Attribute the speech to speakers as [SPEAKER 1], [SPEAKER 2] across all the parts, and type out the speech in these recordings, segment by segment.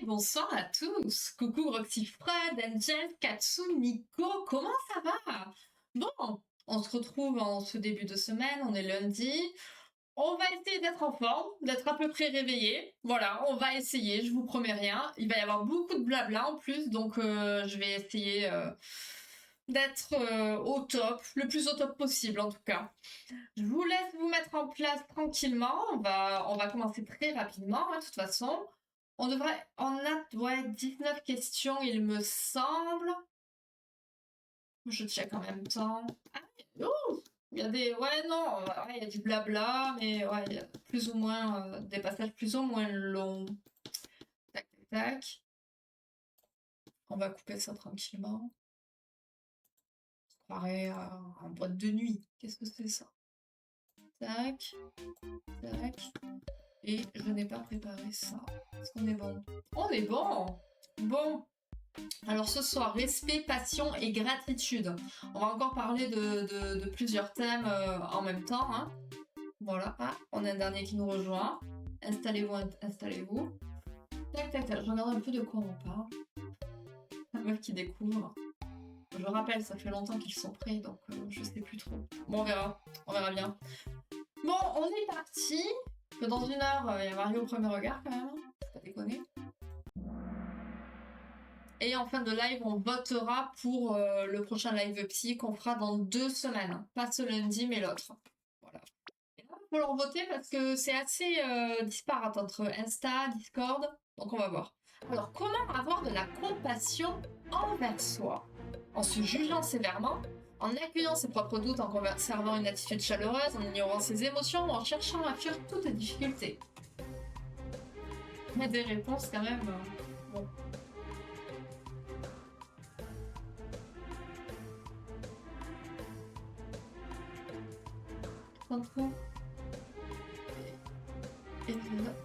[SPEAKER 1] bonsoir à tous. Coucou Roxy Fred, Angel, Katsu, Nico, comment ça va? Bon, on se retrouve en ce début de semaine, on est lundi. On va essayer d'être en forme, d'être à peu près réveillé. Voilà, on va essayer, je vous promets rien. Il va y avoir beaucoup de blabla en plus, donc je vais essayer d'être au top, le plus au top possible en tout cas. Je vous laisse vous mettre en place tranquillement. On va commencer très rapidement, hein, de toute façon. On a ouais, 19 questions, il me semble. Je check en même temps. Ah, ouh, il y a des... Ouais, non, ouais, il y a du blabla, mais ouais, il y a plus ou moins des passages plus ou moins longs. Tac, tac, tac. On va couper ça tranquillement. On se croirait en boîte de nuit. Qu'est-ce que c'est ça? Tac, tac. Et je n'ai pas préparé ça. Est-ce qu'on est bon? On est bon! Bon. Alors ce soir, respect, passion et gratitude. On va encore parler de plusieurs thèmes en même temps. Hein. Voilà. Ah, on a un dernier qui nous rejoint. Installez-vous, installez-vous. Tac, tac, tac. Je regarde un peu de quoi on parle. La meuf qui découvre. Je rappelle, ça fait longtemps qu'ils sont prêts, donc je sais plus trop. Bon, on verra. On verra bien. Bon, on est parti. Que dans une heure, il y a Mario au premier regard quand même. Faut pas déconner. Et en fin de live, on votera pour le prochain live psy qu'on fera dans 2 semaines. Pas ce lundi, mais l'autre. Voilà. Et là, il va falloir voter parce que c'est assez disparate entre Insta, Discord. Donc on va voir. Alors, comment avoir de la compassion envers soi? En se jugeant sévèrement, en accueillant ses propres doutes, en conservant une attitude chaleureuse, en ignorant ses émotions ou en cherchant à fuir toute difficulté. Il y a des réponses quand même. Bon.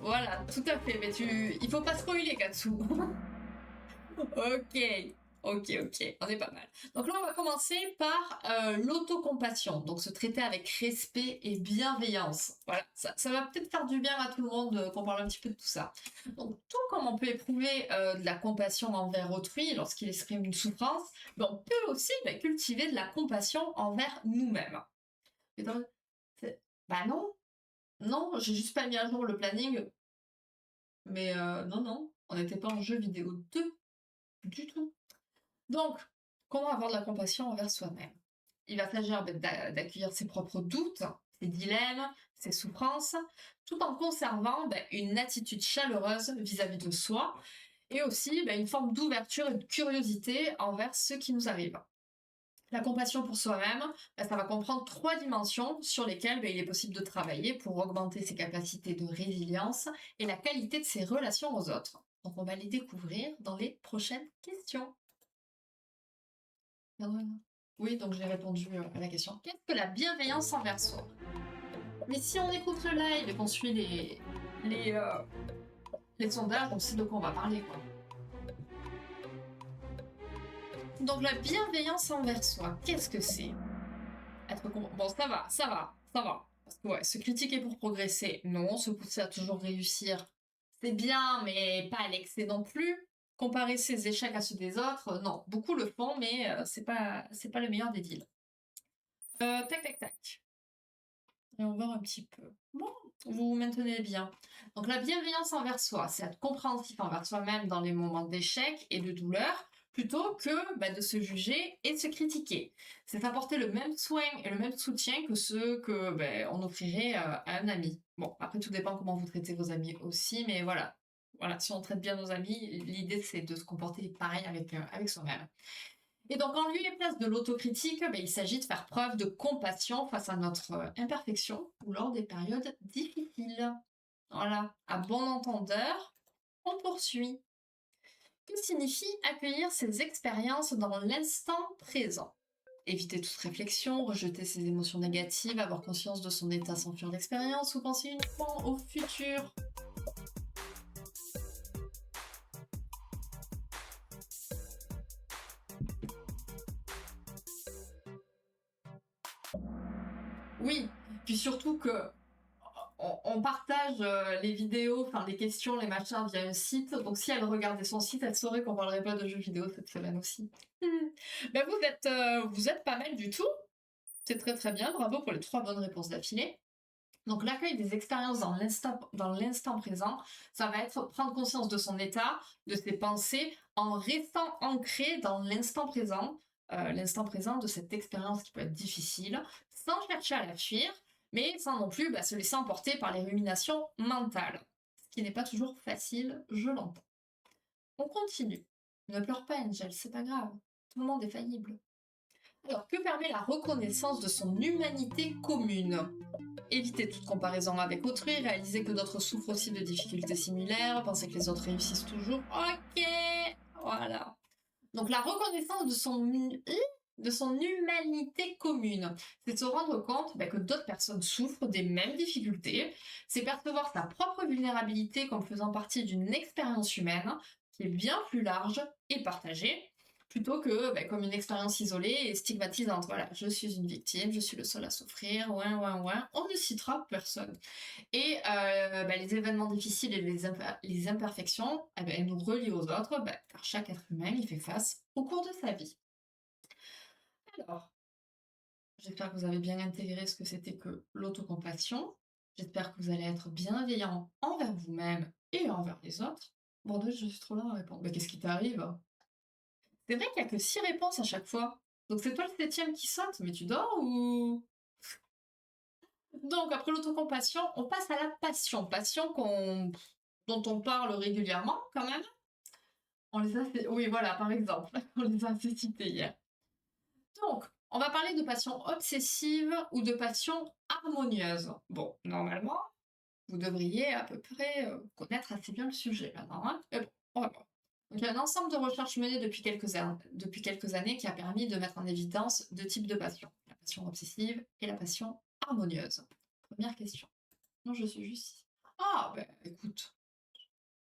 [SPEAKER 1] Voilà, tout à fait. Mais il faut pas spoiler, Katsu. Ok, ok, on est pas mal. Donc là, on va commencer par l'autocompassion. Donc se traiter avec respect et bienveillance. Voilà, ça va peut-être faire du bien à tout le monde qu'on parle un petit peu de tout ça. Donc tout comme on peut éprouver de la compassion envers autrui lorsqu'il exprime une souffrance, mais on peut aussi cultiver de la compassion envers nous-mêmes. Bah non, non, j'ai juste pas mis à jour le planning. Mais non, on n'était pas en jeu vidéo 2 du tout. Donc, comment avoir de la compassion envers soi-même? Il va s'agir d'accueillir ses propres doutes, ses dilemmes, ses souffrances, tout en conservant une attitude chaleureuse vis-à-vis de soi et aussi une forme d'ouverture et de curiosité envers ce qui nous arrive. La compassion pour soi-même, ça va comprendre 3 dimensions sur lesquelles il est possible de travailler pour augmenter ses capacités de résilience et la qualité de ses relations aux autres. Donc on va les découvrir dans les prochaines questions. Oui, donc j'ai répondu à la question. Qu'est-ce que la bienveillance envers soi? Mais si on écoute le live et qu'on suit les sondages, on sait de quoi on va parler, quoi. Donc la bienveillance envers soi, qu'est-ce que c'est? Bon, ça va. Parce que ouais, se critiquer pour progresser, non. Se pousser à toujours réussir, c'est bien, mais pas à l'excès non plus. Comparer ses échecs à ceux des autres, non. Beaucoup le font, mais c'est pas le meilleur des deals. Tac, tac, tac. Et on va voir un petit peu. Bon, vous vous maintenez bien. Donc la bienveillance envers soi, c'est être compréhensif envers soi-même dans les moments d'échec et de douleur, plutôt que de se juger et de se critiquer. C'est apporter le même soin et le même soutien que ceux que on offrirait à un ami. Bon, après tout dépend comment vous traitez vos amis aussi, mais voilà. Voilà, si on traite bien nos amis, l'idée c'est de se comporter pareil avec soi-même. Et donc, en lieu et place de l'autocritique, il s'agit de faire preuve de compassion face à notre imperfection ou lors des périodes difficiles. Voilà, à bon entendeur, on poursuit. Que signifie accueillir ses expériences dans l'instant présent? Éviter toute réflexion, rejeter ses émotions négatives, avoir conscience de son état sans fuir l'expérience ou penser uniquement au futur. Oui, puis surtout que on partage les vidéos, enfin les questions, les machins via un site. Donc si elle regardait son site, elle saurait qu'on parlerait pas de jeux vidéo cette semaine aussi. Ben vous êtes pas mal du tout. C'est très très bien. Bravo pour les 3 bonnes réponses d'affilée. Donc l'accueil des expériences dans l'instant présent, ça va être prendre conscience de son état, de ses pensées, en restant ancré dans l'instant présent de cette expérience qui peut être difficile, sans chercher à la fuir, mais sans non plus se laisser emporter par les ruminations mentales. Ce qui n'est pas toujours facile, je l'entends. On continue. Ne pleure pas, Angel, c'est pas grave. Tout le monde est faillible. Alors, que permet la reconnaissance de son humanité commune? Éviter toute comparaison avec autrui, réaliser que d'autres souffrent aussi de difficultés similaires, penser que les autres réussissent toujours. Ok, voilà. Donc la reconnaissance de son humanité commune, c'est de se rendre compte que d'autres personnes souffrent des mêmes difficultés, c'est percevoir sa propre vulnérabilité comme faisant partie d'une expérience humaine qui est bien plus large et partagée, plutôt que comme une expérience isolée et stigmatisante. Voilà, je suis une victime, je suis le seul à souffrir, on ne citera personne. Et les événements difficiles et les imperfections, elles nous relient aux autres, car chaque être humain y fait face au cours de sa vie. Alors, j'espère que vous avez bien intégré ce que c'était que l'autocompassion. J'espère que vous allez être bienveillant envers vous-même et envers les autres. Bordel, je suis trop là à répondre. Qu'est-ce qui t'arrive? C'est vrai qu'il n'y a que 6 réponses à chaque fois. Donc c'est toi le 7e qui saute, mais tu dors ou... Donc après l'autocompassion, on passe à la passion. Passion dont on parle régulièrement quand même. Oui, voilà, par exemple, on les a assez cités hier. Donc, on va parler de passion obsessive ou de passion harmonieuse. Bon, normalement, vous devriez à peu près connaître assez bien le sujet maintenant. Hein, mais bon, on va voir. Donc, il y a un ensemble de recherches menées depuis quelques années qui a permis de mettre en évidence 2 types de passion. La passion obsessive et la passion harmonieuse. Première question. Non, je suis juste ici. Ah, écoute,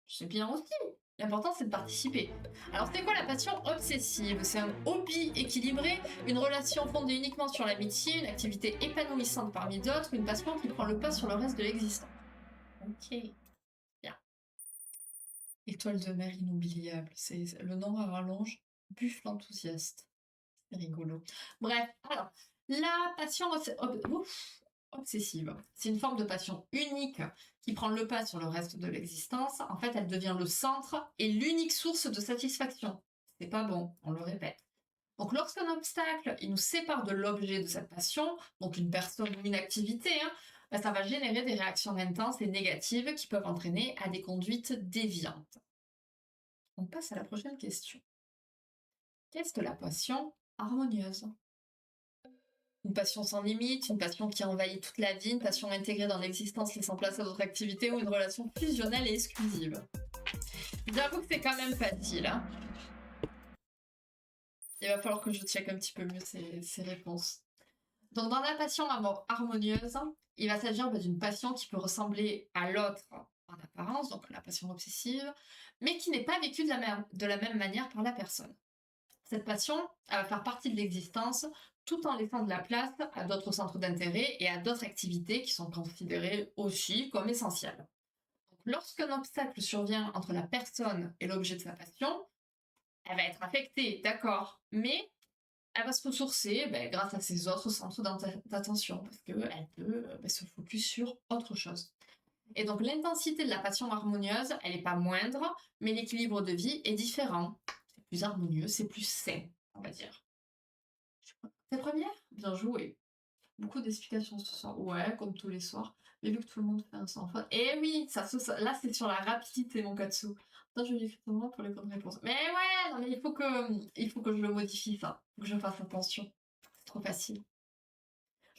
[SPEAKER 1] c'est bien aussi. L'important, c'est de participer. Alors, c'est quoi la passion obsessive? C'est un hobby équilibré, une relation fondée uniquement sur l'amitié, une activité épanouissante parmi d'autres, une passion qui prend le pas sur le reste de l'existence. Ok, bien. Étoile de mer inoubliable, c'est le nom à rallonge, buffle enthousiaste. C'est rigolo. Bref, alors, la passion obsessive, c'est une forme de passion unique qui prend le pas sur le reste de l'existence. En fait, elle devient le centre et l'unique source de satisfaction. C'est pas bon, on le répète. Donc lorsqu'un obstacle il nous sépare de l'objet de cette passion, donc une personne ou une activité, ça va générer des réactions intenses et négatives qui peuvent entraîner à des conduites déviantes. On passe à la prochaine question. Qu'est-ce que la passion harmonieuse? Une passion sans limite, une passion qui envahit toute la vie, une passion intégrée dans l'existence laissant place à d'autres activités ou une relation fusionnelle et exclusive. J'avoue que c'est quand même facile. Hein. Il va falloir que je check un petit peu mieux ces réponses. Donc dans la passion harmonieuse, il va s'agir d'une passion qui peut ressembler à l'autre en apparence, donc la passion obsessive, mais qui n'est pas vécue de la même manière par la personne. Cette passion, elle va faire partie de l'existence tout en laissant de la place à d'autres centres d'intérêt et à d'autres activités qui sont considérées aussi comme essentielles. Donc, lorsqu'un obstacle survient entre la personne et l'objet de sa passion, elle va être affectée, d'accord, mais elle va se ressourcer grâce à ses autres centres d'attention parce qu'elle peut se focus sur autre chose. Et donc l'intensité de la passion harmonieuse, elle n'est pas moindre, mais l'équilibre de vie est différent. C'est plus harmonieux, c'est plus sain, on va dire. T'es première? Bien joué. Beaucoup d'explications ce soir. Ouais, comme tous les soirs. Mais vu que tout le monde fait un sans faute. Eh oui, là c'est sur la rapidité, mon Katsu. Attends, je vais l'écrire pour les bonnes réponses. Mais ouais, non mais il faut que je le modifie ça. Il faut que je fasse attention. C'est trop facile.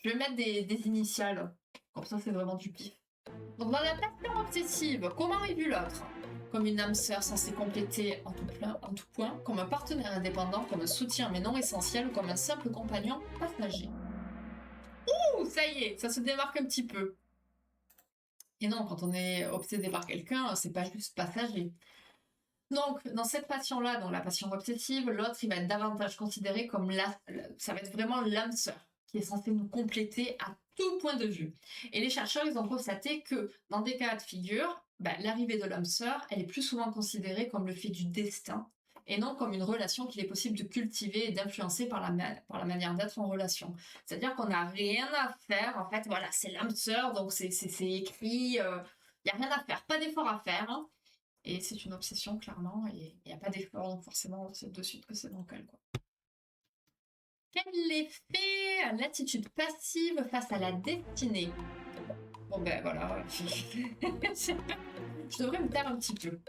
[SPEAKER 1] Je vais mettre des initiales. Comme ça, c'est vraiment du pif. Donc dans la passion obsessive, comment est vu l'autre? Comme une âme sœur censée compléter en tout point, comme un partenaire indépendant, comme un soutien mais non essentiel, comme un simple compagnon passager. Ouh, ça y est, ça se démarque un petit peu. Et non, quand on est obsédé par quelqu'un, c'est pas juste passager. Donc, dans cette passion-là, dans la passion obsessive, l'autre, il va être davantage considéré comme ça va être vraiment l'âme sœur, qui est censée nous compléter à tout point de vue. Et les chercheurs, ils ont constaté que dans des cas de figure, l'arrivée de l'âme sœur, elle est plus souvent considérée comme le fait du destin et non comme une relation qu'il est possible de cultiver et d'influencer par la manière d'être en relation. C'est-à-dire qu'on n'a rien à faire, en fait, voilà, c'est l'âme sœur, donc c'est écrit, il n'y a rien à faire, pas d'effort à faire, hein. Et c'est une obsession, clairement, et il n'y a pas d'effort, donc forcément, c'est de suite que c'est bancal, quoi. Quel effet l'attitude passive face à la destinée? Bon ben voilà, je devrais me taire un petit peu.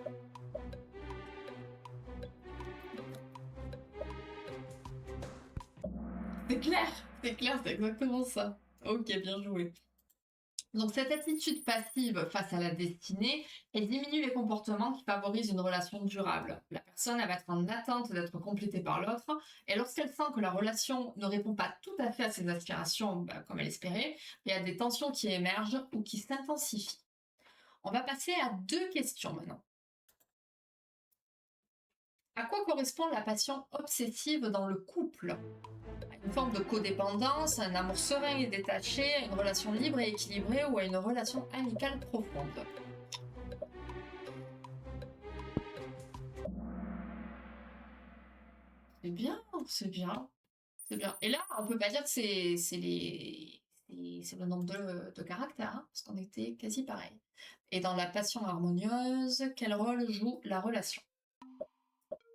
[SPEAKER 1] C'est clair, c'est exactement ça. Ok, bien joué. Donc cette attitude passive face à la destinée, elle diminue les comportements qui favorisent une relation durable. La personne elle va être en attente d'être complétée par l'autre, et lorsqu'elle sent que la relation ne répond pas tout à fait à ses aspirations comme elle espérait, il y a des tensions qui émergent ou qui s'intensifient. On va passer à 2 questions maintenant. À quoi correspond la passion obsessive dans le couple? Une forme de codépendance, un amour serein et détaché, une relation libre et équilibrée ou à une relation amicale profonde. C'est bien, c'est bien, c'est bien. Et là, on peut pas dire que c'est le nombre de caractères, hein, parce qu'on était quasi pareil. Et dans la passion harmonieuse, quel rôle joue la relation?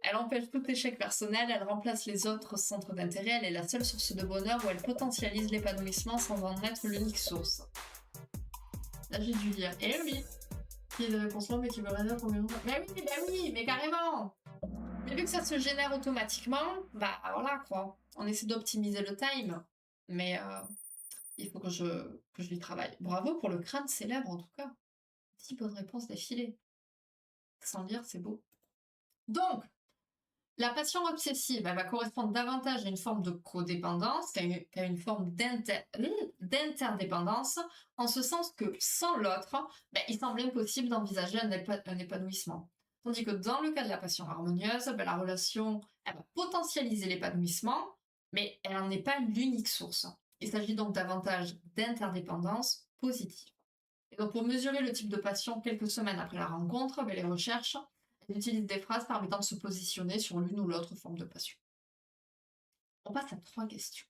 [SPEAKER 1] Elle empêche tout échec personnel, elle remplace les autres centres d'intérêt, elle est la seule source de bonheur où elle potentialise l'épanouissement sans en être l'unique source. Là, j'ai dû lire. Et oui, qui est des réponses longues mais qui veut rien dire pour mes mais oui, mais carrément. Mais vu que ça se génère automatiquement, bah voilà quoi. On essaie d'optimiser le time, mais il faut que je y travaille. Bravo pour le crâne célèbre en tout cas. 6 bonnes réponses d'affilée. Sans lire, c'est beau. Donc, la passion obsessive, elle va correspondre davantage à une forme de codépendance qu'à une forme d'interdépendance, en ce sens que sans l'autre, il semble impossible d'envisager un épanouissement. Tandis que dans le cas de la passion harmonieuse, la relation elle va potentialiser l'épanouissement, mais elle n'en est pas l'unique source. Il s'agit donc davantage d'interdépendance positive. Et donc pour mesurer le type de passion quelques semaines après la rencontre, les recherches elles utilisent des phrases permettant de se positionner sur l'une ou l'autre forme de passion. On passe à 3 questions.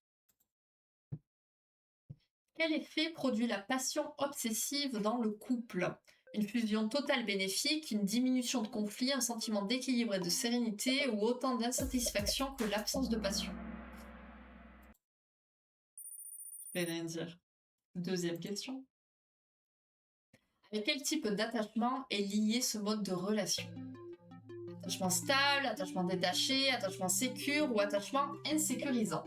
[SPEAKER 1] Quel effet produit la passion obsessive dans le couple? Une fusion totale bénéfique, une diminution de conflit, un sentiment d'équilibre et de sérénité ou autant d'insatisfaction que l'absence de passion? Je vais rien dire. 2e question. Avec quel type d'attachement est lié ce mode de relation? Attachement stable, attachement détaché, attachement sécure ou attachement insécurisant?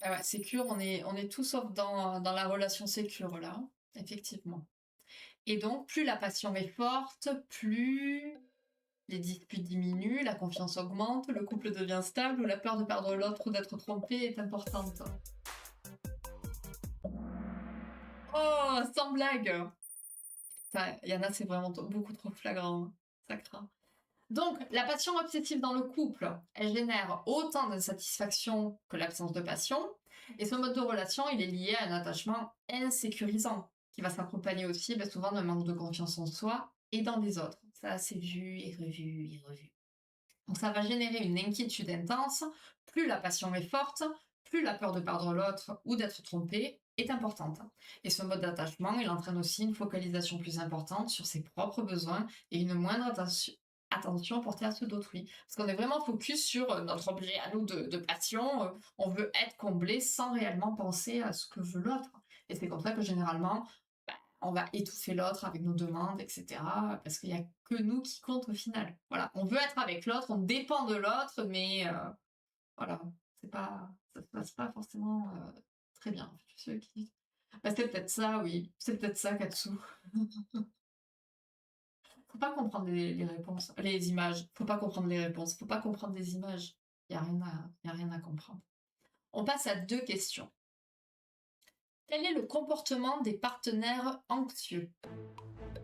[SPEAKER 1] Ah ouais, sécure, on est tout sauf dans la relation sécure là, hein, effectivement. Et donc, plus la passion est forte, plus les disputes diminuent, la confiance augmente, le couple devient stable ou la peur de perdre l'autre ou d'être trompé est importante. Oh, sans blague! Il y en a, c'est vraiment beaucoup trop flagrant, hein. Ça craint. Donc, la passion obsessive dans le couple, elle génère autant d'insatisfaction que l'absence de passion. Et ce mode de relation, il est lié à un attachement insécurisant, qui va s'accompagner aussi souvent d'un manque de confiance en soi et dans les autres. Ça, c'est vu et revu et revu. Donc, ça va générer une inquiétude intense. Plus la passion est forte, plus la peur de perdre l'autre ou d'être trompé est importante. Et ce mode d'attachement, il entraîne aussi une focalisation plus importante sur ses propres besoins et une moindre attention portée à ceux d'autrui. Parce qu'on est vraiment focus sur notre objet à nous de passion. On veut être comblé sans réellement penser à ce que veut l'autre. Et c'est comme ça que généralement, on va étouffer l'autre avec nos demandes, etc. Parce qu'il n'y a que nous qui compte au final. Voilà, on veut être avec l'autre, on dépend de l'autre, mais voilà, ça se passe pas forcément très bien. Ceux qui... c'est peut-être ça, oui. C'est peut-être ça, Katsu. Faut pas comprendre les réponses, les images. Faut pas comprendre les réponses. Faut pas comprendre les images. Y a rien à comprendre. On passe à 2 questions. Quel est le comportement des partenaires anxieux?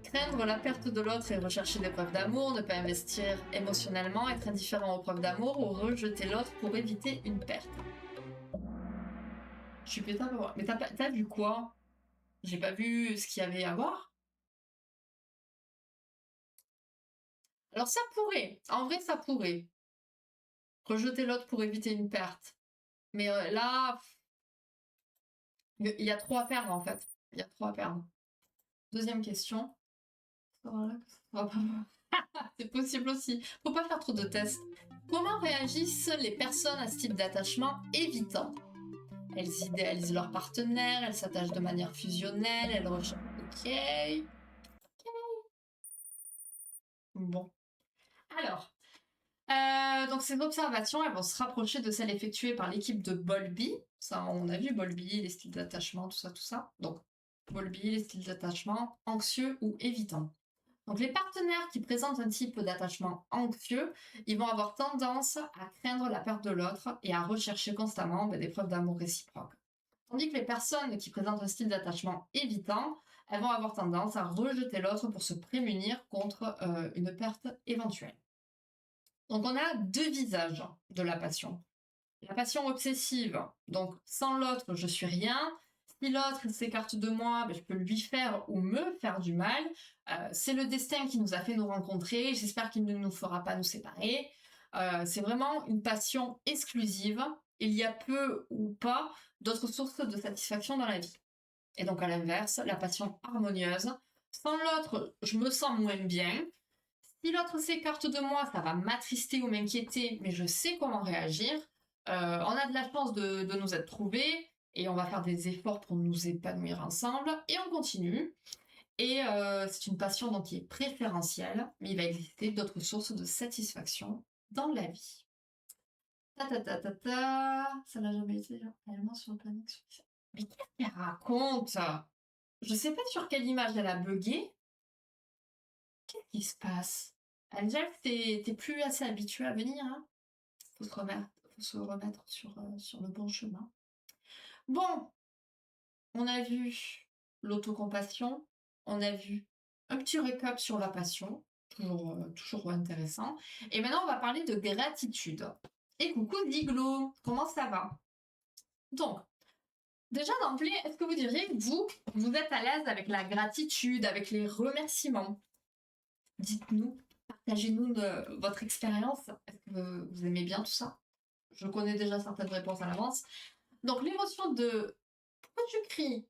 [SPEAKER 1] Craindre la perte de l'autre et rechercher des preuves d'amour, ne pas investir émotionnellement, être indifférent aux preuves d'amour ou rejeter l'autre pour éviter une perte. Je suis pétard pour voir. Mais t'as vu quoi? J'ai pas vu ce qu'il y avait à voir. Alors ça pourrait, en vrai ça pourrait. Rejeter l'autre pour éviter une perte. Mais là, il y a trop à perdre en fait. Il y a trop à perdre. Deuxième question. C'est possible aussi. Faut pas faire trop de tests. Comment réagissent les personnes à ce type d'attachement évitant? Elles idéalisent leur partenaire, elles s'attachent de manière fusionnelle, elles recherchent... Ok. Bon. Alors, donc ces observations, elles vont se rapprocher de celles effectuées par l'équipe de Bowlby. Ça, on a vu Bowlby, les styles d'attachement, tout ça, tout ça. Donc, Bowlby, les styles d'attachement anxieux ou évitants. Donc, les partenaires qui présentent un type d'attachement anxieux, ils vont avoir tendance à craindre la perte de l'autre et à rechercher constamment des preuves d'amour réciproque. Tandis que les personnes qui présentent un style d'attachement évitant, elles vont avoir tendance à rejeter l'autre pour se prémunir contre une perte éventuelle. Donc on a deux visages de la passion. La passion obsessive, donc sans l'autre, je suis rien. Si l'autre s'écarte de moi, je peux lui faire ou me faire du mal. C'est le destin qui nous a fait nous rencontrer. J'espère qu'il ne nous fera pas nous séparer. C'est vraiment une passion exclusive. Il y a peu ou pas d'autres sources de satisfaction dans la vie. Et donc à l'inverse, la passion harmonieuse. Sans l'autre, je me sens moins bien. Si l'autre s'écarte de moi, ça va m'attrister ou m'inquiéter, mais je sais comment réagir. On a de la chance de nous être trouvés et on va faire des efforts pour nous épanouir ensemble et on continue. Et c'est une passion donc qui est préférentielle, mais il va exister d'autres sources de satisfaction dans la vie. Ça n'a jamais été réellement sur le planning. Mais qu'est-ce qu'elle raconte? Je sais pas sur quelle image elle a bugué. Qu'est-ce qui se passe? Angel, t'es plus assez habitué à venir, hein? Faut se remettre sur le bon chemin. Bon, on a vu l'autocompassion, on a vu un petit récap sur la passion, toujours intéressant. Et maintenant, on va parler de gratitude. Et coucou Diglo, comment ça va? Donc, déjà d'emblée, est-ce que vous diriez, vous êtes à l'aise avec la gratitude, avec les remerciements? Dites-nous, partagez-nous votre expérience. Est-ce que vous aimez bien tout ça? Je connais déjà certaines réponses à l'avance. Donc, l'émotion de... Pourquoi tu cries?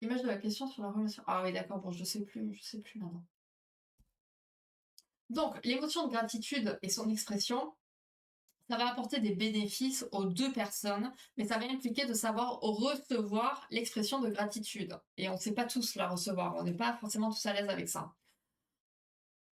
[SPEAKER 1] Image de la question sur la relation. Ah oui, d'accord, bon, je sais plus maintenant. Donc, l'émotion de gratitude et son expression, ça va apporter des bénéfices aux deux personnes, mais ça va impliquer de savoir recevoir l'expression de gratitude. Et on ne sait pas tous la recevoir, on n'est pas forcément tous à l'aise avec ça.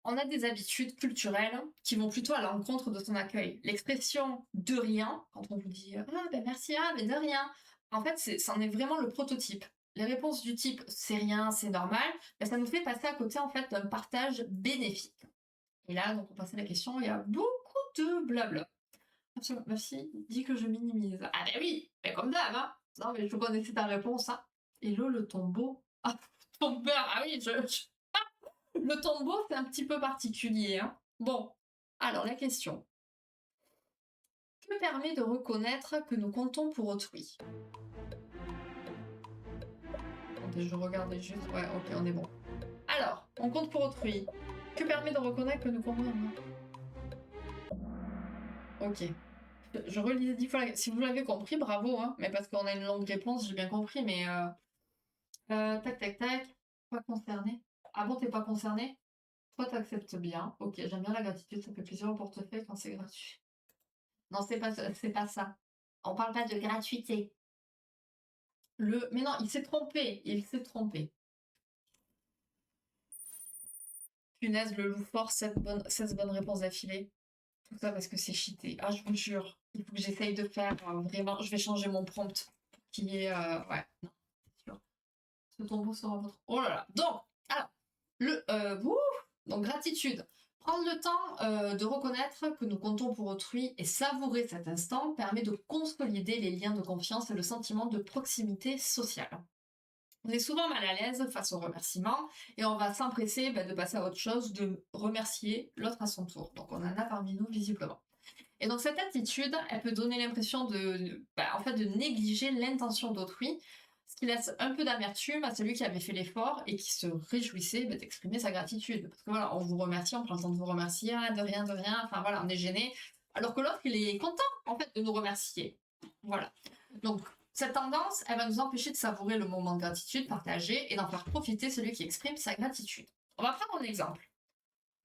[SPEAKER 1] On a des habitudes culturelles qui vont plutôt à l'encontre de son accueil. L'expression de rien, quand on vous dit ah ben merci, ah ben de rien, en fait c'en est vraiment le prototype. Les réponses du type c'est rien, c'est normal, ben, ça nous fait passer à côté en fait d'un partage bénéfique. Et là, donc on passe à la question, il y a beaucoup de blabla. Absolument, merci, dit que je minimise. Ah ben oui, mais comme d'hab, hein. Non mais je connaissais ta réponse, hein. Hello le tombeau. Ah, ton père, ah oui, le tombeau, c'est un petit peu particulier. Hein. Bon, alors la question. Que permet de reconnaître que nous comptons pour autrui? Attendez, je regardais juste. Ouais, ok, on est bon. Alors, on compte pour autrui. Que permet de reconnaître que nous comptons? Ok. Je relisais 10 fois. Si vous l'avez compris, bravo. Hein. Mais parce qu'on a une longue réponse, j'ai bien compris. Mais tac, tac, tac. Pas concerné. Ah bon, t'es pas concerné? Toi, t'acceptes bien. Ok, j'aime bien la gratitude. Ça fait plaisir au portefeuille quand c'est gratuit. Non, c'est pas ça. On parle pas de gratuité. Mais non, il s'est trompé. Il s'est trompé. Punaise, le loup fort, 16 bonnes réponses d'affilée. Tout ça parce que c'est cheaté. Ah, je vous jure. Il faut que j'essaye de faire vraiment. Je vais changer mon prompt. Qui est. Ouais, non, c'est sûr. Ce tombeau sera votre. Oh là là. Donc, alors, donc, gratitude. Prendre le temps de reconnaître que nous comptons pour autrui et savourer cet instant permet de consolider les liens de confiance et le sentiment de proximité sociale. On est souvent mal à l'aise face aux remerciements et on va s'empresser de passer à autre chose, de remercier l'autre à son tour. Donc on en a parmi nous visiblement. Et donc cette attitude, elle peut donner l'impression en fait, de négliger l'intention d'autrui, ce qui laisse un peu d'amertume à celui qui avait fait l'effort et qui se réjouissait d'exprimer sa gratitude. Parce que voilà, on vous remercie, on prend le temps de vous remercier, ah, de rien, enfin voilà, on est gêné. Alors que l'autre, il est content en fait de nous remercier. Voilà. Donc cette tendance, elle va nous empêcher de savourer le moment de gratitude partagé et d'en faire profiter celui qui exprime sa gratitude. On va prendre un exemple.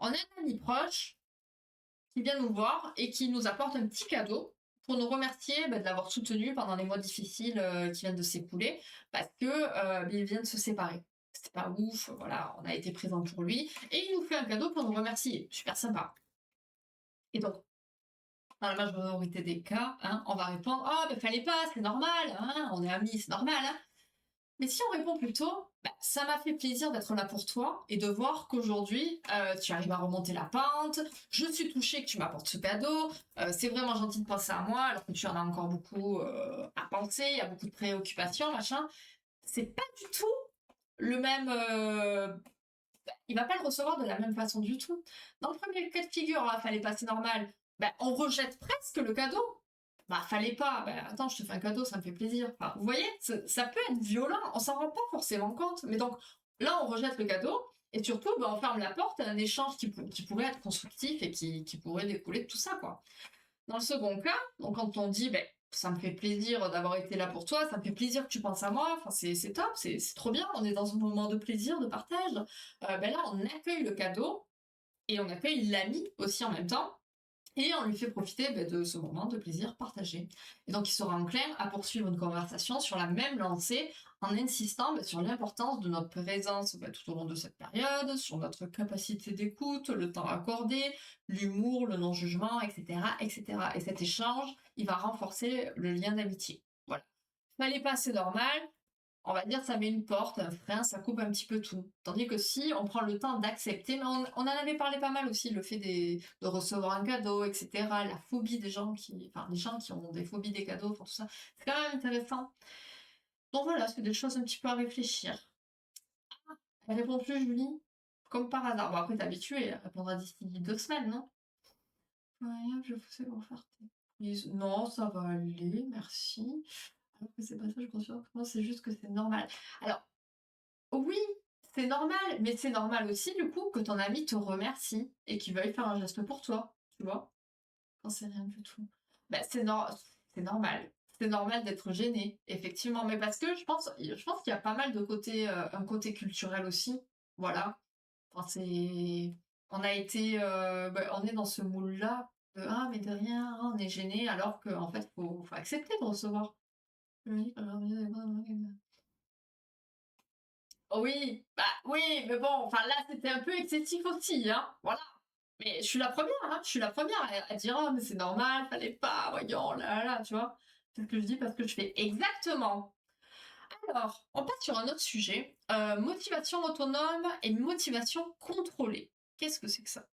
[SPEAKER 1] On a un ami proche qui vient nous voir et qui nous apporte un petit cadeau pour nous remercier de l'avoir soutenu pendant les mois difficiles qui viennent de s'écouler parce que il vient de se séparer. C'était pas ouf, voilà, on a été présent pour lui et il nous fait un cadeau pour nous remercier. Super sympa. Et donc, dans la majorité des cas, hein, on va répondre: «Oh, ben fallait pas, c'est normal, hein, on est amis, c'est normal, hein». Mais si on répond plutôt, ça m'a fait plaisir d'être là pour toi et de voir qu'aujourd'hui, tu arrives à remonter la pente. Je suis touchée que tu m'apportes ce cadeau. C'est vraiment gentil de penser à moi alors que tu en as encore beaucoup à penser. Il y a beaucoup de préoccupations, machin. C'est pas du tout le même. Il va pas le recevoir de la même façon du tout. Dans le premier cas de figure, il fallait pas, c'est normal. On rejette presque le cadeau. Fallait pas. Attends, je te fais un cadeau, ça me fait plaisir. Enfin, vous voyez, ça peut être violent. On s'en rend pas forcément compte. Mais donc, là, on rejette le cadeau. Et surtout, on ferme la porte à un échange qui pourrait être constructif et qui pourrait découler de tout ça, quoi. Dans le second cas, donc quand on dit, ça me fait plaisir d'avoir été là pour toi, ça me fait plaisir que tu penses à moi, enfin, c'est top, c'est trop bien, on est dans un moment de plaisir, de partage. Là, on accueille le cadeau et on accueille l'ami aussi en même temps. Et on lui fait profiter de ce moment de plaisir partagé. Et donc il sera enclin à poursuivre une conversation sur la même lancée en insistant sur l'importance de notre présence tout au long de cette période, sur notre capacité d'écoute, le temps accordé, l'humour, le non-jugement, etc., etc. Et cet échange, il va renforcer le lien d'amitié. Voilà. Fallait pas, c'est normal, on va dire, ça met une porte, un frein, ça coupe un petit peu tout. Tandis que si on prend le temps d'accepter, mais on en avait parlé pas mal aussi, le fait de recevoir un cadeau, etc., la phobie des gens les gens qui ont des phobies des cadeaux, tout ça, c'est quand même intéressant. Donc voilà, c'est des choses un petit peu à réfléchir. Elle répond plus, Julie? Comme par hasard. Bon, après, t'es habituée, elle répondra d'ici 2 semaines, non? Ouais, je vous sais pour faire tes non, ça va aller, merci. Alors que c'est pas ça, je considère que moi, c'est juste que c'est normal. Alors, oui, c'est normal, mais c'est normal aussi, du coup, que ton ami te remercie et qu'il veuille faire un geste pour toi, tu vois? Quand c'est rien du tout. C'est normal. C'est normal d'être gêné, effectivement, mais parce que je pense qu'il y a pas mal de côtés, un côté culturel aussi, voilà. Enfin, on a été, on est dans ce moule-là de: «Ah, mais de rien, ah, on est gêné», alors qu'en fait, faut accepter de recevoir. Oui, oui, oui, mais bon, enfin là, c'était un peu excessif aussi, hein, voilà. Mais je suis la première, hein, je suis la première à dire: «Oh mais c'est normal, fallait pas, voyons, là, là», tu vois? C'est ce que je dis parce que je fais exactement. Alors, on passe sur un autre sujet, motivation autonome et motivation contrôlée. Qu'est-ce que c'est que ça?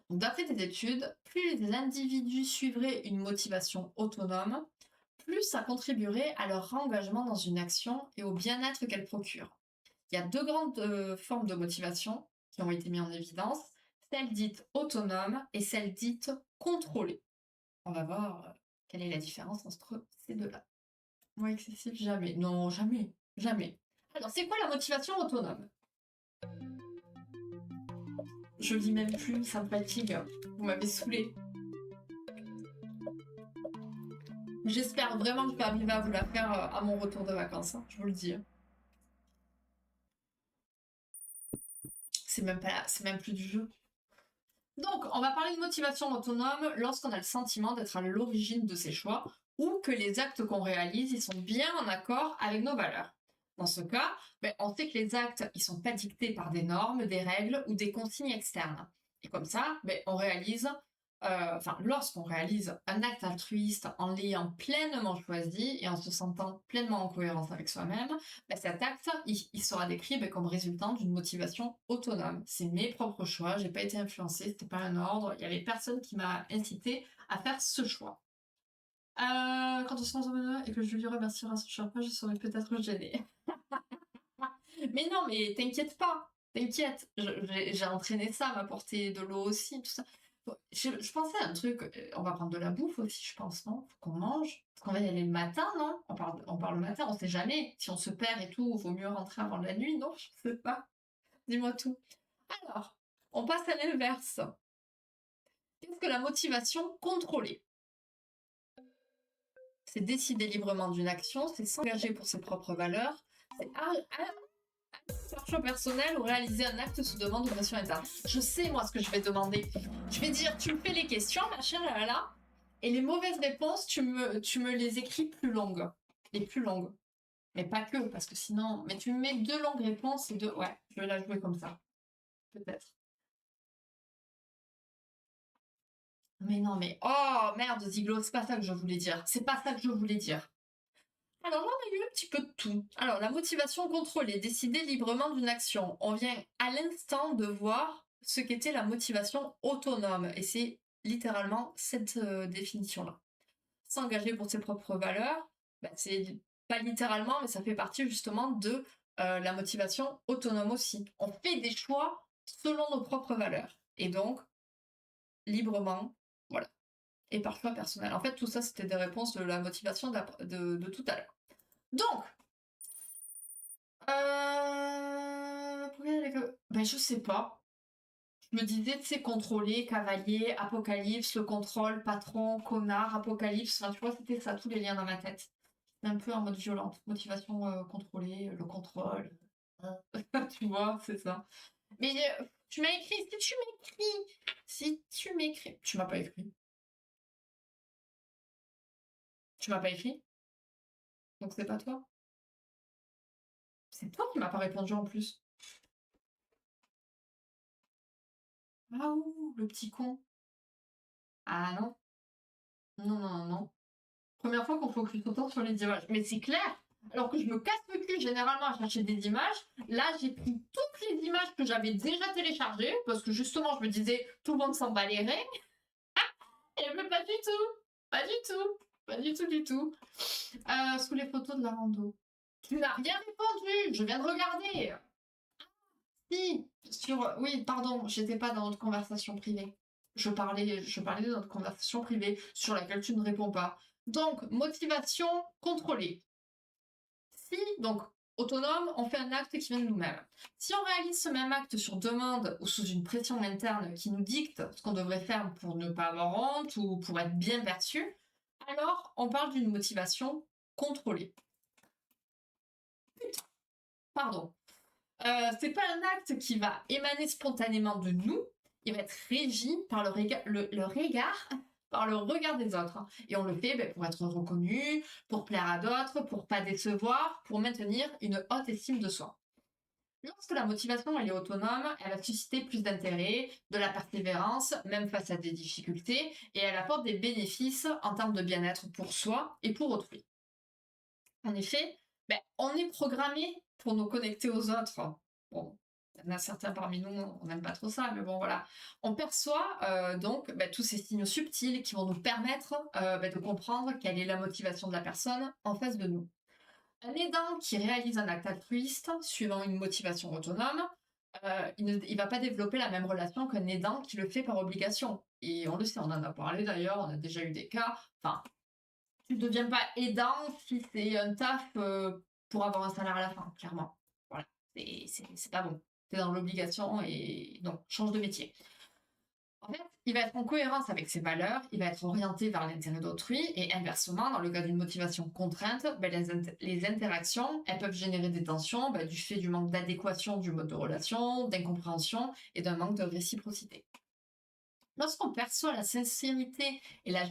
[SPEAKER 1] Donc d'après des études, plus les individus suivraient une motivation autonome, plus ça contribuerait à leur engagement dans une action et au bien-être qu'elle procure. Il y a deux grandes formes de motivation qui ont été mises en évidence, celle dite autonome et celle dite contrôlée. On va voir quelle est la différence entre ces deux-là. Moi, excessif, jamais. Non, jamais. Jamais. Alors, c'est quoi la motivation autonome? Je lis même plus, ça me fatigue. Vous m'avez saoulé. J'espère vraiment que je vais arriver à vous la faire à mon retour de vacances, hein, je vous le dis. C'est même plus du jeu. Donc, on va parler de motivation autonome lorsqu'on a le sentiment d'être à l'origine de ses choix ou que les actes qu'on réalise, ils sont bien en accord avec nos valeurs. Dans ce cas, on sait que les actes, ils sont pas dictés par des normes, des règles ou des consignes externes. Et comme ça, on réalise lorsqu'on réalise un acte altruiste en l'ayant pleinement choisi et en se sentant pleinement en cohérence avec soi-même, cet acte, il sera décrit comme résultant d'une motivation autonome. C'est mes propres choix, j'ai pas été influencée, c'était pas un ordre, il y avait personne qui m'a incité à faire ce choix. Quand on se sent et que je lui remerciera son chapeau, je serais peut-être gênée. Mais non, mais t'inquiète pas, t'inquiète. J'ai entraîné ça, m'apporter de l'eau aussi, tout ça. Je pensais à un truc, on va prendre de la bouffe aussi, je pense, non? Faut qu'on mange. Parce qu'on va y aller le matin, non? On parle le matin, on sait jamais. Si on se perd et tout, vaut mieux rentrer avant la nuit, non? Je sais pas. Dis-moi tout. Alors, on passe à l'inverse. Qu'est-ce que la motivation contrôlée? C'est décider librement d'une action, c'est s'engager pour ses propres valeurs, c'est par choix personnel ou réaliser un acte sous demande ou pression interne. Je sais, moi, ce que je vais demander. Je vais dire, tu me fais les questions, machin, là, et les mauvaises réponses, tu me les écris plus longues. Les plus longues. Mais pas que, parce que sinon... Mais tu me mets 2 longues réponses et 2... Ouais, je vais la jouer comme ça. Peut-être. Mais non, mais... Oh, merde, Ziglo, c'est pas ça que je voulais dire. C'est pas ça que je voulais dire. Alors là, on a eu un petit peu de tout. Alors, la motivation contrôlée, décider librement d'une action. On vient à l'instant de voir ce qu'était la motivation autonome. Et c'est littéralement cette définition-là. S'engager pour ses propres valeurs, c'est pas littéralement, mais ça fait partie justement de la motivation autonome aussi. On fait des choix selon nos propres valeurs. Et donc, librement, voilà. Et par choix personnel. En fait, tout ça, c'était des réponses de la motivation de tout à l'heure. Donc, ben, je sais pas. Je me disais, tu sais, contrôler, cavalier, apocalypse, le contrôle, patron, connard, apocalypse. Enfin, tu vois, c'était ça, tous les liens dans ma tête. C'est un peu en mode violente. Motivation contrôlée, le contrôle. Tu vois, c'est ça. Mais tu m'as écrit, si tu m'écris, tu m'as pas écrit. Tu m'as pas écrit, donc c'est pas toi. C'est toi qui m'as pas répondu en plus. Ah ouh, le petit con. Ah non, non, non, non, non. Première fois qu'on focus autant sur les images. Mais c'est clair, alors que je me casse le cul généralement à chercher des images, là j'ai pris toutes les images que j'avais déjà téléchargées, parce que justement je me disais tout le monde s'en bat les reins, et mais pas du tout, pas du tout, pas du tout du tout. Sous les photos de la rando. Tu n'as rien répondu, je viens de regarder. Si, oui, pardon, j'étais pas dans notre conversation privée. Je parlais de notre conversation privée sur laquelle tu ne réponds pas. Donc, motivation contrôlée. Si, donc, autonome, on fait un acte qui vient de nous-mêmes. Si on réalise ce même acte sur demande ou sous une pression interne qui nous dicte ce qu'on devrait faire pour ne pas avoir honte ou pour être bien perçu, alors on parle d'une motivation contrôlée. Putain, pardon. C'est pas un acte qui va émaner spontanément de nous, il va être régi par le regard, par le regard des autres. Et on le fait pour être reconnu, pour plaire à d'autres, pour pas décevoir, pour maintenir une haute estime de soi. Lorsque la motivation elle est autonome, elle va susciter plus d'intérêt, de la persévérance, même face à des difficultés, et elle apporte des bénéfices en termes de bien-être pour soi et pour autrui. En effet, on est programmé pour nous connecter aux autres. Bon, il y en a certains parmi nous, on n'aime pas trop ça, mais bon, voilà. On perçoit donc tous ces signaux subtils qui vont nous permettre de comprendre quelle est la motivation de la personne en face de nous. Un aidant qui réalise un acte altruiste, suivant une motivation autonome, il ne va pas développer la même relation qu'un aidant qui le fait par obligation. Et on le sait, on en a parlé d'ailleurs, on a déjà eu des cas. Enfin, tu ne deviens pas aidant si c'est un taf pour avoir un salaire à la fin, clairement. Voilà, c'est pas bon. T'es dans l'obligation et donc change de métier. En fait, il va être en cohérence avec ses valeurs, il va être orienté vers l'intérêt d'autrui et inversement, dans le cas d'une motivation contrainte, les interactions, elles peuvent générer des tensions du fait du manque d'adéquation du mode de relation, d'incompréhension et d'un manque de réciprocité. Lorsqu'on perçoit la sincérité et la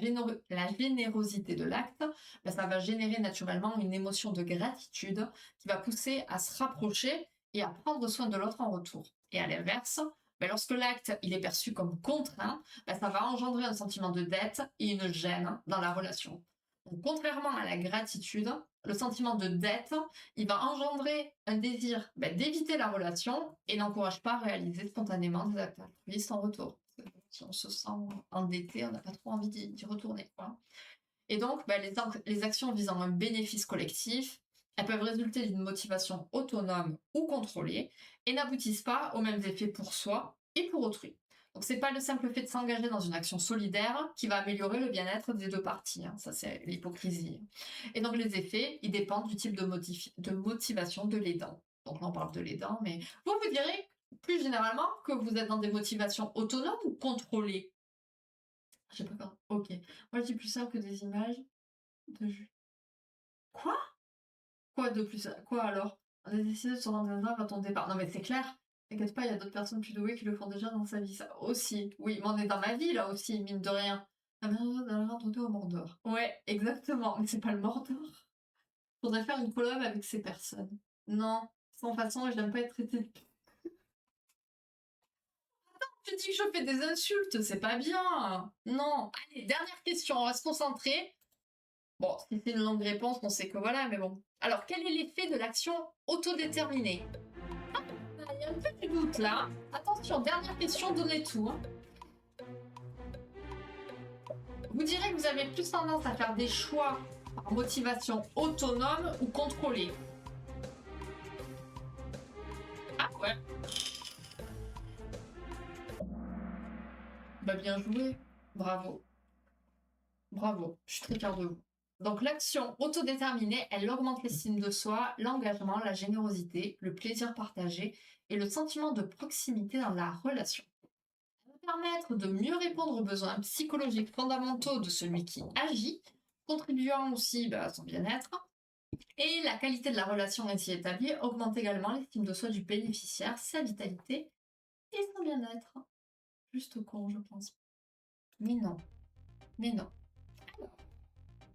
[SPEAKER 1] générosité de l'acte, ça va générer naturellement une émotion de gratitude qui va pousser à se rapprocher et à prendre soin de l'autre en retour. Et à l'inverse, lorsque l'acte il est perçu comme contraint, ça va engendrer un sentiment de dette et une gêne dans la relation. Donc, contrairement à la gratitude, le sentiment de dette, il va engendrer un désir d'éviter la relation et n'encourage pas à réaliser spontanément des actes altruistes en retour. Si on se sent endetté, on n'a pas trop envie d'y retourner, quoi. Et donc, les actions visant un bénéfice collectif, Elles peuvent résulter d'une motivation autonome ou contrôlée et n'aboutissent pas aux mêmes effets pour soi et pour autrui. Donc c'est pas le simple fait de s'engager dans une action solidaire qui va améliorer le bien-être des deux parties, hein. Ça c'est l'hypocrisie. Et donc les effets, ils dépendent du type de motivation de l'aidant. Donc là on parle de l'aidant, mais vous direz plus généralement que vous êtes dans des motivations autonomes ou contrôlées? Je sais pas quand. Ok. Moi je dis plus ça que des images de Quoi? Quoi de plus? Quoi alors? On a décidé de se rendre à ton départ. Non mais c'est clair. T'inquiète pas, il y a d'autres personnes plus douées qui le font déjà dans sa vie, ça aussi. Oui, mais on est dans ma vie là aussi, mine de rien. La meilleure d'aller retourner au Mordor. Ouais, exactement. Mais c'est pas le Mordor. Faudrait faire une collab avec ces personnes. Non, sans façon, j'aime pas être traitée. Tu dis que je fais des insultes, c'est pas bien. Non. Allez, dernière question, on va se concentrer. Bon, si c'est une longue réponse, on sait que voilà, mais bon. Alors, quel est l'effet de l'action autodéterminée? Il y a un peu du doute là. Attention, dernière question, donnez tout, hein. Vous direz que vous avez plus tendance à faire des choix par motivation autonome ou contrôlée? Ah ouais. Bah bien joué. Bravo. Bravo. Je suis très fière de vous. Donc l'action autodéterminée, elle augmente l'estime de soi, l'engagement, la générosité, le plaisir partagé et le sentiment de proximité dans la relation. Elle va permettre de mieux répondre aux besoins psychologiques fondamentaux de celui qui agit, contribuant aussi à son bien-être. Et la qualité de la relation ainsi établie augmente également l'estime de soi du bénéficiaire, sa vitalité et son bien-être. Juste con, je pense. Mais non. Mais non.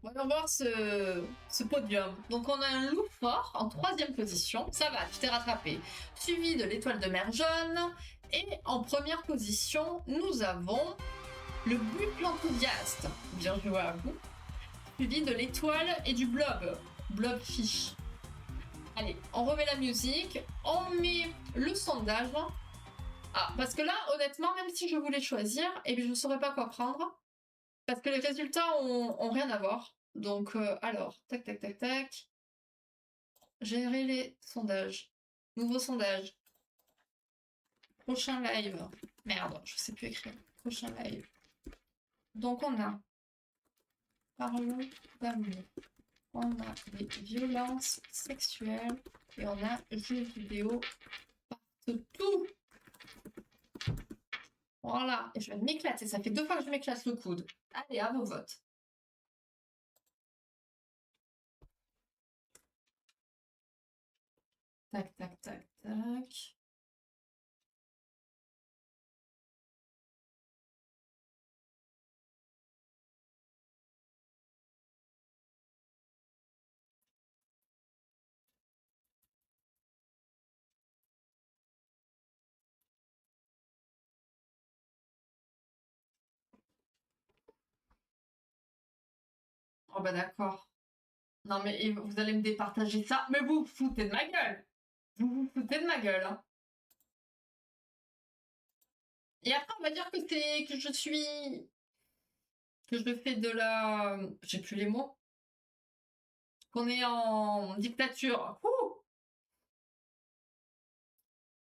[SPEAKER 1] On va voir ce podium. Donc on a un loup fort en 3e position. Ça va, tu t'es rattrapé. Suivi de l'étoile de mer jaune. Et en première position, nous avons le bucle enthousiaste. Bien joué à vous. Suivi de l'étoile et du blob. Blobfish. Allez, on remet la musique. On met le sondage. Ah, parce que là, honnêtement, même si je voulais choisir, eh bien, je ne saurais pas quoi prendre. Parce que les résultats ont rien à voir. Donc, alors, tac, tac, tac, tac. Gérer les sondages. Nouveau sondage. Prochain live. Merde, je sais plus écrire. Prochain live. Donc, on a parlons d'amour. On a les violences sexuelles. Et on a jeux vidéo partout. Voilà. Et je vais m'éclater. Ça fait 2 fois que je m'éclate le coude. Allez, à vos votes. Tac, tac, tac, tac. Oh bah d'accord. Non mais vous allez me départager ça. Mais vous vous foutez de ma gueule. Vous vous foutez de ma gueule, hein. Et après, on va dire que c'est que je suis que je fais de la j'ai plus les mots. Qu'on est en dictature. Ouh.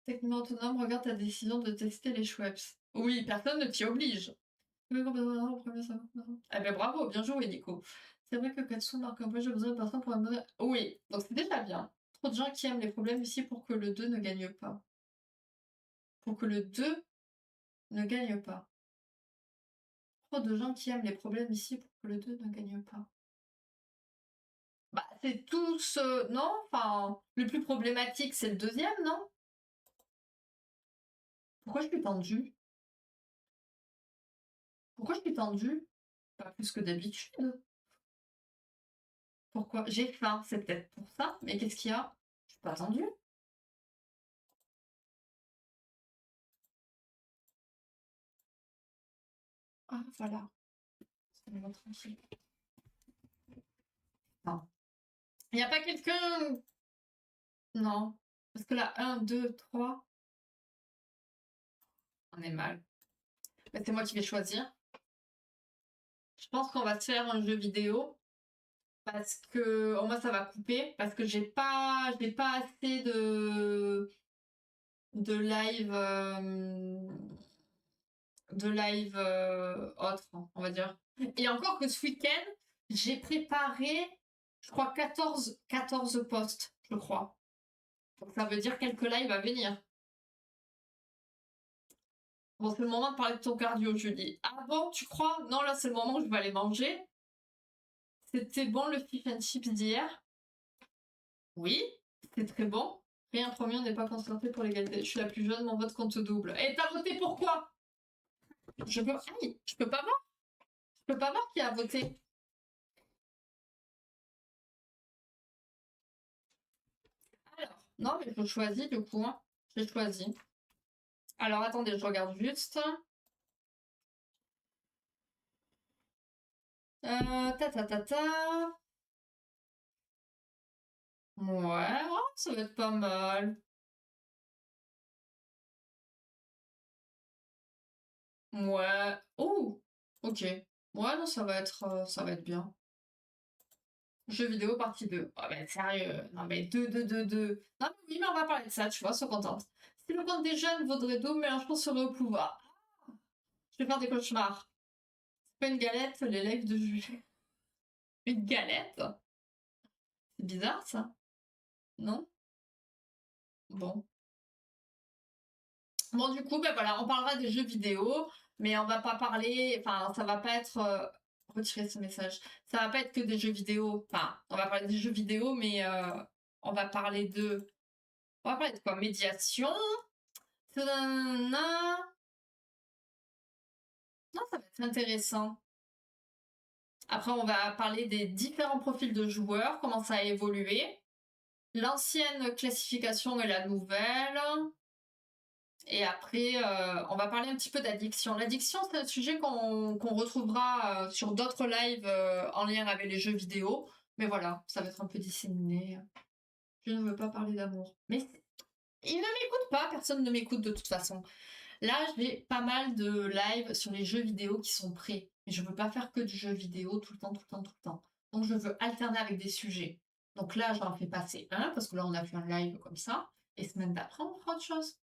[SPEAKER 1] Techniquement autonome, regarde ta décision de tester les Schweppes. Oui, personne ne t'y oblige. Eh ben bravo, bien joué Nico. C'est vrai que Katsu marque un peu, j'ai besoin de personne pour me... Oui, donc c'est déjà bien. Trop de gens qui aiment les problèmes ici pour que le 2 ne gagne pas. Pour que le 2 ne gagne pas. Trop de gens qui aiment les problèmes ici pour que le 2 ne gagne pas. Bah, c'est tous... non, enfin, le plus problématique, c'est le 2e, non? Pourquoi je suis tendue? Pourquoi je suis tendue? Pas plus que d'habitude. Pourquoi? J'ai faim, c'est peut-être pour ça. Mais qu'est-ce qu'il y a? Je suis pas tendue. Ah, voilà. Ça me va tranquille. Non. Il n'y a pas quelqu'un... Non. Parce que là, 1, 2, 3... On est mal. Mais c'est moi qui vais choisir. Je pense qu'on va se faire un jeu vidéo. parce que au moins ça va couper, parce que j'ai pas assez de live, autres, on va dire. Et encore que ce week-end, j'ai préparé, je crois, 14 posts, je crois. Donc ça veut dire quelques lives à venir. Bon, c'est le moment de parler de ton cardio, je dis. Ah bon, tu crois? Non, là, c'est le moment où je vais aller manger. C'était bon le fish and chips d'hier? Oui, c'était très bon. Rien promis, on n'est pas concentré pour l'égalité. Je suis la plus jeune, mon vote compte double. Et t'as voté pour quoi? Je peux... Aïe, je peux pas voir. Je peux pas voir qui a voté. Alors, non, mais je choisis du coup, hein. J'ai choisi. Alors, attendez, je regarde juste. Ta ta ta ta. Ouais, oh, ça va être pas mal. Ouais. Oh, ok. Ouais, non, ça va être bien. Jeux vidéo partie 2. Oh, ben sérieux. Non, mais 2, 2, 2, 2. Non, mais oui, mais on va parler de ça, tu vois, sois contente. Si le compte des jeunes vaudrait double, mais un jour serait au pouvoir. Je vais faire des cauchemars. C'est pas une galette, les lives de juillet. Une galette? C'est bizarre, ça. Non? Bon. Bon, du coup, ben voilà, on parlera des jeux vidéo, mais on va pas parler, enfin, ça va pas être, retirer ce message. Ça va pas être que des jeux vidéo. Enfin, on va parler des jeux vidéo, mais on va parler de, on va parler de quoi? Médiation. Tadana. Non, ça va être intéressant. Après, on va parler des différents profils de joueurs, comment ça a évolué, l'ancienne classification et la nouvelle. Et après, on va parler un petit peu d'addiction. L'addiction, c'est un sujet qu'on retrouvera sur d'autres lives en lien avec les jeux vidéo. Mais voilà, ça va être un peu disséminé. Je ne veux pas parler d'amour. Mais il ne m'écoute pas, personne ne m'écoute de toute façon. Là, j'ai pas mal de lives sur les jeux vidéo qui sont prêts. Mais je veux pas faire que du jeu vidéo tout le temps, tout le temps, tout le temps. Donc je veux alterner avec des sujets. Donc là, j'en fais passer un, parce que là, on a fait un live comme ça. Et semaine d'après, on fera autre chose.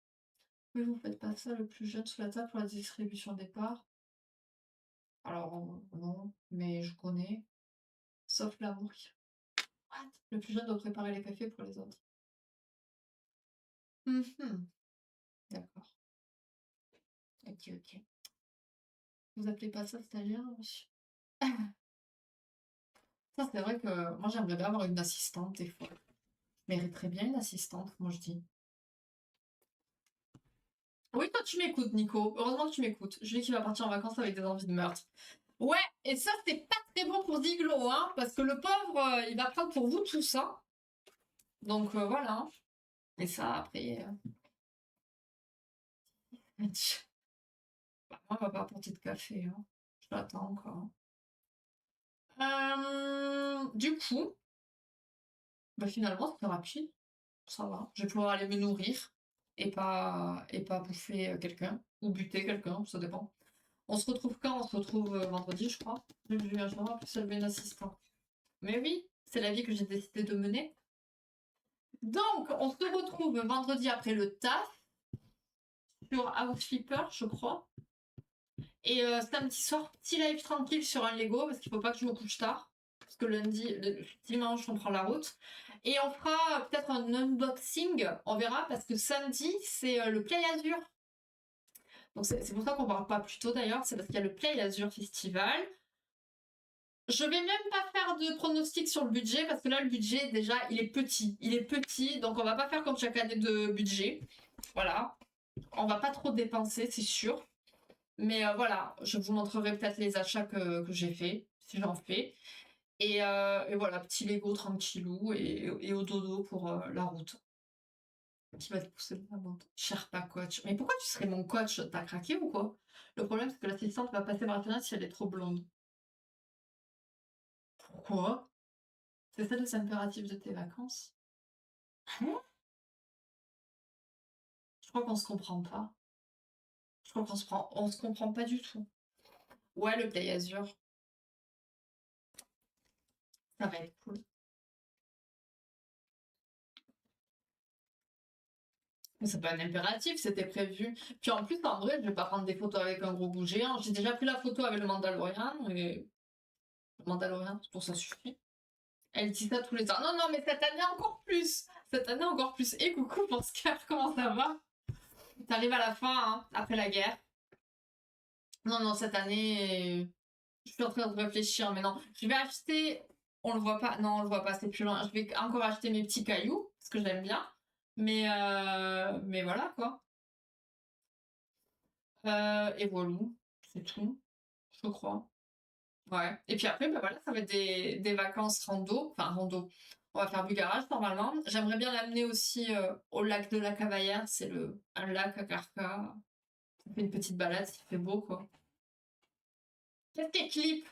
[SPEAKER 1] Oui, vous faites pas ça le plus jeune sous la table pour la distribution des parts. Alors, non, mais je connais. Sauf l'amour. What? Le plus jeune doit préparer les cafés pour les autres. Mhm. D'accord. Ok, ok. Vous appelez pas ça stagiaire? Ça, c'est vrai que moi, j'aimerais bien avoir une assistante des fois. Je mériterais bien une assistante, moi je dis. Oui, toi, tu m'écoutes, Nico. Heureusement que tu m'écoutes. Je dis qu'il va partir en vacances avec des envies de meurtre. Ouais, et ça, c'est pas très bon pour Ziglo, hein, parce que le pauvre, il va prendre pour vous tout ça. Donc voilà. Et ça, après. Bah, moi, on va pas apporter de café. Hein. Je l'attends encore. Du coup, bah, finalement, c'était rapide. Ça va. Je vais pouvoir aller me nourrir et pas bouffer quelqu'un ou buter quelqu'un, ça dépend. On se retrouve quand? On se retrouve vendredi, je crois. J'ai vu un jour, en plus, elle veut une assistante. Mais oui, c'est la vie que j'ai décidé de mener. Donc, on se retrouve vendredi après le taf sur Housekeeper, je crois. Et samedi soir, petit live tranquille sur un Lego parce qu'il faut pas que je me couche tard. Parce que dimanche, on prend la route. Et on fera peut-être un unboxing, on verra, parce que samedi, c'est le Play Azure. Donc c'est pour ça qu'on parle pas plus tôt d'ailleurs, c'est parce qu'il y a le Play Azure Festival. Je vais même pas faire de pronostic sur le budget parce que là, le budget, déjà, il est petit. Il est petit, donc on va pas faire comme chaque année de budget. Voilà. On va pas trop dépenser, c'est sûr. Mais voilà, je vous montrerai peut-être les achats que j'ai fait, si j'en fais. Et voilà, petit Lego tranquillou et au dodo pour la route. Qui va te pousser de la route. Sherpa coach. Mais pourquoi tu serais mon coach? T'as craqué ou quoi? Le problème, c'est que l'assistante va passer par la fenêtre si elle est trop blonde. Pourquoi? C'est ça les impératifs de tes vacances? Hein? Je crois qu'on se comprend pas. Je crois on se comprend pas du tout. Ouais, le Play Azure. Ça va être cool. Mais c'est pas un impératif, c'était prévu. Puis en plus, en vrai, je vais pas prendre des photos avec un gros bout géant. J'ai déjà pris la photo avec le Mandalorian et le Mandalorian, pour ça suffit. Elle dit ça tous les ans. Non, non, mais cette année encore plus. Cette année encore plus. Et coucou Oscar, comment ça va? T'arrives à la fin, hein, après la guerre. Non, non, cette année, je suis en train de réfléchir, mais non. Je vais acheter. On le voit pas. Non, on le voit pas, c'est plus loin. Je vais encore acheter mes petits cailloux, parce que j'aime bien. Mais voilà, quoi. Et voilà. C'est tout, je crois. Ouais. Et puis après, bah voilà, ça va être des vacances rando. Enfin, rando. On va faire du garage normalement. J'aimerais bien l'amener aussi au lac de la Cavaillère. C'est un lac à Carca. On fait une petite balade, il fait beau, quoi. Qu'est-ce qu'elle clip?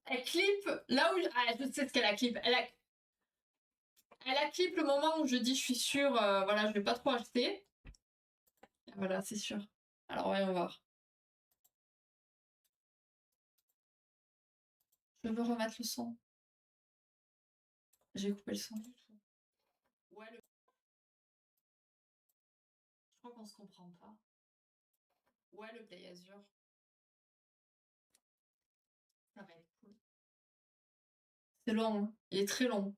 [SPEAKER 1] Elle clip là où... Ah, je sais ce qu'elle a clip. Elle a clip le moment où je dis je suis sûre, voilà, je vais pas trop acheter. Voilà, c'est sûr. Alors, voyons voir. Je veux remettre le son. J'ai coupé le son du tout. Ouais, je crois qu'on se comprend pas. Ouais, le Play Azure. Ça va être cool. C'est long, hein. Il est très long.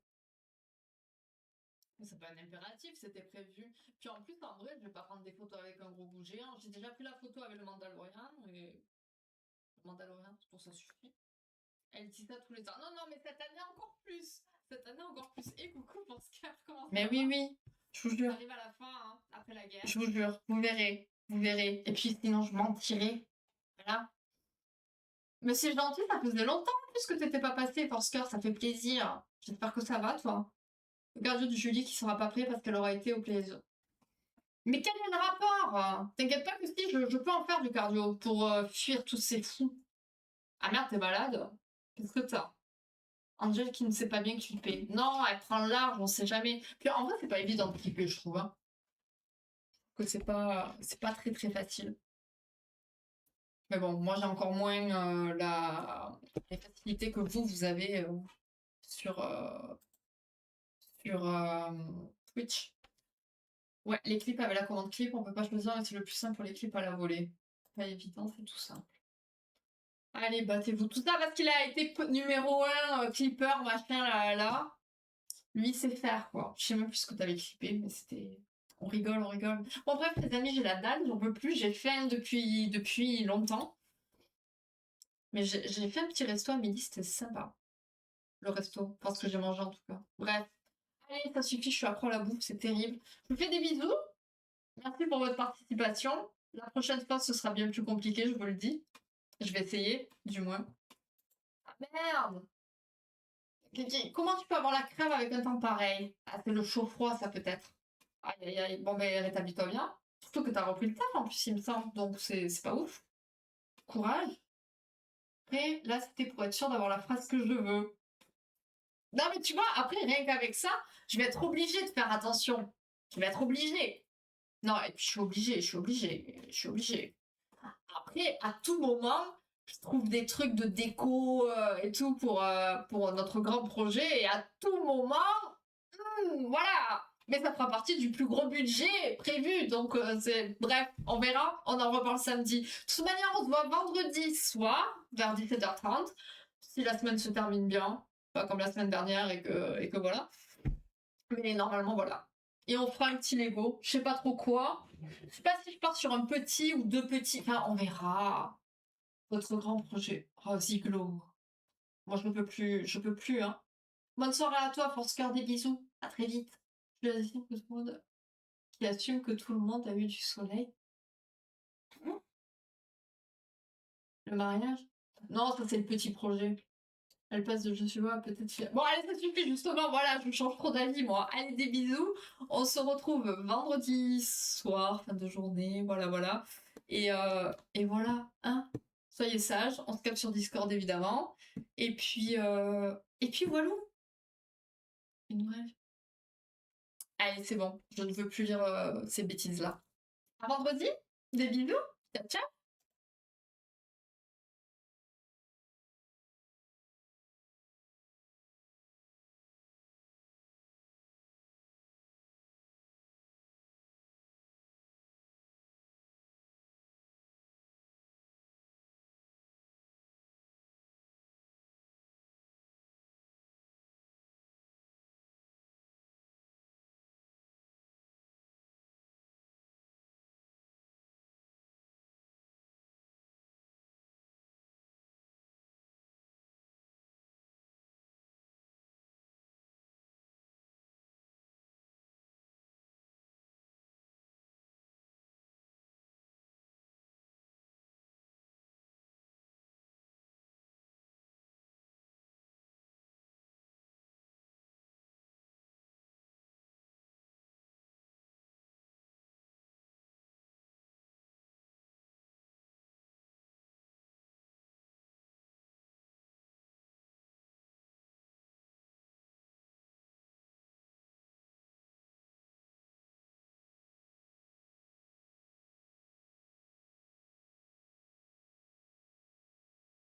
[SPEAKER 1] C'est pas un impératif, c'était prévu. Puis en plus, en vrai, je vais pas prendre des photos avec un gros bout géant. J'ai déjà pris la photo avec le Mandalorian et le Mandalorian, pour ça suffit. Elle dit ça tous les ans. Non, non, mais cette année encore plus. Cette année encore plus. Et coucou Oscar, comment ça va? Mais oui, oui, je vous jure. J'arrive à la fin, hein, après la guerre. Je vous jure, vous verrez, vous verrez. Et puis sinon, je mentirai. Voilà. Mais c'est gentil, ça faisait longtemps en plus que t'étais pas passé, Oscar, ça fait plaisir. J'espère que ça va, toi. Le cardio de Julie qui sera pas prêt parce qu'elle aura été au plaisir. Mais quel est le rapport? T'inquiète pas que si, je peux en faire du cardio pour fuir tous ces fous. Ah merde, t'es malade? Qu'est-ce que t'as? Angel qui ne sait pas bien clipper. Non, elle prend large, on sait jamais. Puis en vrai, c'est pas évident de clipper, je trouve. Hein. Que c'est pas très très facile. Mais bon, moi j'ai encore moins les facilités que vous avez sur, sur Twitch. Ouais, les clips avec la commande clip, on peut pas choisir, mais c'est le plus simple pour les clips à la volée. Pas évident, c'est tout simple. Allez, battez-vous. Tout ça parce qu'il a été numéro 1 clipper, machin, là, là. Lui, il sait faire, quoi. Je sais même plus ce que t'avais clippé, mais c'était... On rigole, on rigole. Bon, bref, les amis, j'ai la dalle, j'en peux plus. J'ai faim depuis longtemps. Mais j'ai fait un petit resto à midi, c'était sympa. Le resto, parce que j'ai mangé en tout cas. Bref. Allez, ça suffit, je suis accro à la bouffe, c'est terrible. Je vous fais des bisous. Merci pour votre participation. La prochaine fois, ce sera bien plus compliqué, je vous le dis. Je vais essayer, du moins. Ah, merde! Comment tu peux avoir la crève avec un temps pareil? Ah, c'est le chaud-froid, ça peut-être. Aïe, aïe, aïe. Bon, ben, rétablis-toi bien. Surtout que t'as repris le taf, en plus, il me semble. Donc, c'est pas ouf. Courage. Après, là, c'était pour être sûr d'avoir la phrase que je veux. Non, mais tu vois, après, rien qu'avec ça, je vais être obligée de faire attention. Je vais être obligée. Non, et puis je suis obligée, je suis obligée, je suis obligée. Après, à tout moment, je trouve des trucs de déco et tout pour notre grand projet. Et à tout moment, voilà. Mais ça fera partie du plus gros budget prévu. Donc, c'est bref, on verra. On en reparle samedi. De toute manière, on se voit vendredi soir, vers 17h30. Si la semaine se termine bien. Pas comme la semaine dernière et que voilà. Mais normalement, voilà. Et on fera un petit Lego. Je sais pas trop quoi. Je sais pas si je pars sur un petit ou deux petits. Enfin, on verra. Votre grand projet. Oh, Ziglo. Moi, je peux plus, hein. Bonne soirée à toi, Force Cœur, des bisous. À très vite. Je assume que tout le monde, qui assume que tout le monde a eu du soleil. Le mariage? Non, ça c'est le petit projet. Elle passe de je suis moi, peut-être. Bon, allez, ça suffit, justement, voilà, je change trop d'avis, moi. Allez, des bisous. On se retrouve vendredi soir, fin de journée, voilà, voilà. Et voilà, hein. Soyez sages, on se capte sur Discord, évidemment. Et puis voilà. Une rêve. Allez, c'est bon, je ne veux plus lire ces bêtises-là. À vendredi, des bisous, ciao, ciao.